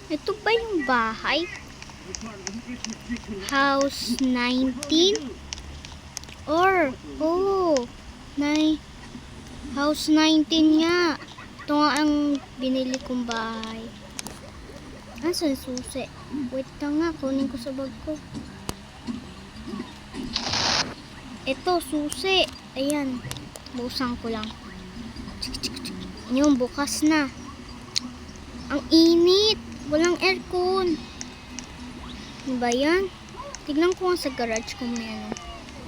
Ito ba yung bahay? House 19? Or, House 19 nga. Ito nga ang binili kong bahay. Asan susi? Wait lang nga, kunin ko sa bag ko. Ito, susi. Ayan. Busan ko lang. Yung bukas na. Ang init. Walang aircon. Ano ba yan? Tignan ko nga sa garage kung may ano.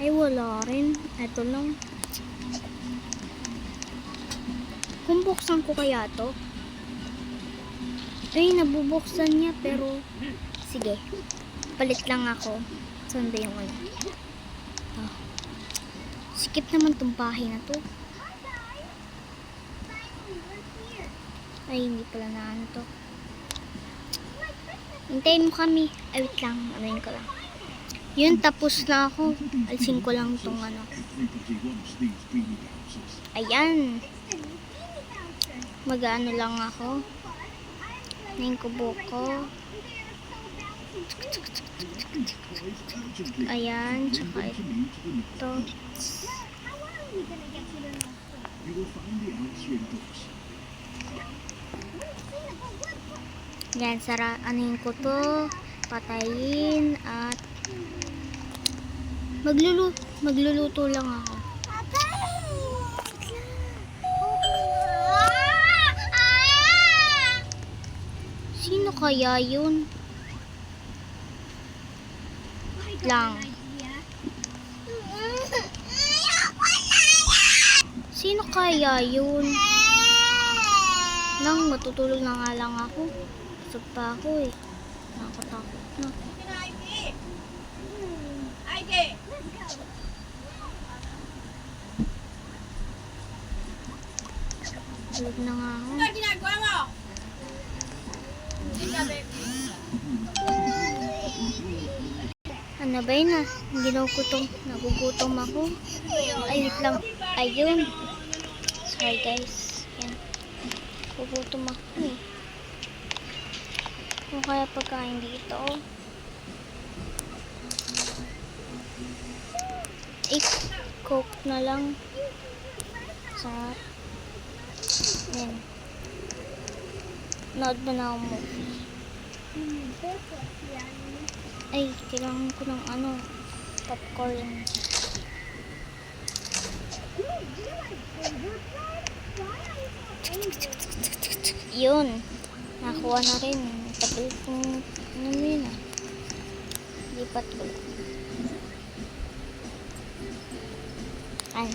Ay, wala rin. Ito lang. Kung buksan ko kaya to? Ay, nabubuksan niya pero sige. Palit lang ako. Saan ba yung ano? Oh. Skip naman tong bahay na to. Ay, hindi pala na ano to. Hintayin mo kami. Ay, wait lang. Anuin ko lang. Yun, tapos na ako. Alisin ko lang tong ano. Ayan. Mag-ano lang ako. Ngayon ko buko. Ayan. Tsaka ito. Yan, anuin ko to. Patayin at magluluto lang ako. Sino kaya yun? Lang. Sino kaya yun? Nang matutulog na nga lang ako. Busog pa ako eh. Nakakatakot na. Tulog na nga ako. Ano ginagawa mo? Ano ba yun ah? Nagugutom ako. Ay, wait lang. Ayun. Sorry guys. Yan. Nagugutom ako eh. Kung kaya pagkain dito. Coke na lang. Sarap. Yan. Nood na na ako movie. Ay, kailangan ko ng ano, popcorn. Yun. Nakuha na rin. Tagal kong ano yun ah. Lipat ko lang. Ay.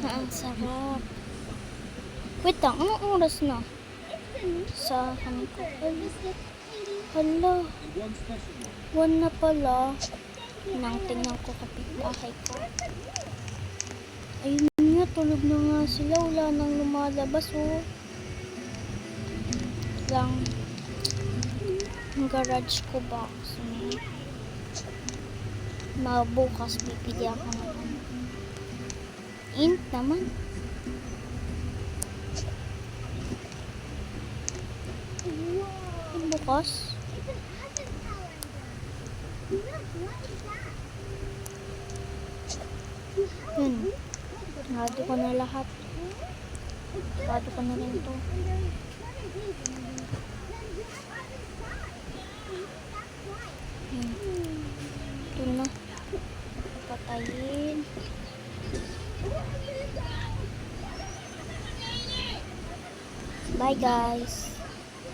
Ang sarap. Wait lang, anong oras na? Sa kami ko. Hala. 1 na pala. Tingnan ko kapitbahay ko. Ayun nga, tulog na nga sila. Wala nang lumalabas oh. Lang. Ang garage ko ba? Mabukas bibili ako ng int naman. Bukas. Yun. Nado ko na lahat. Nado ko na rin ito. Ito na. Patayin. Bye guys.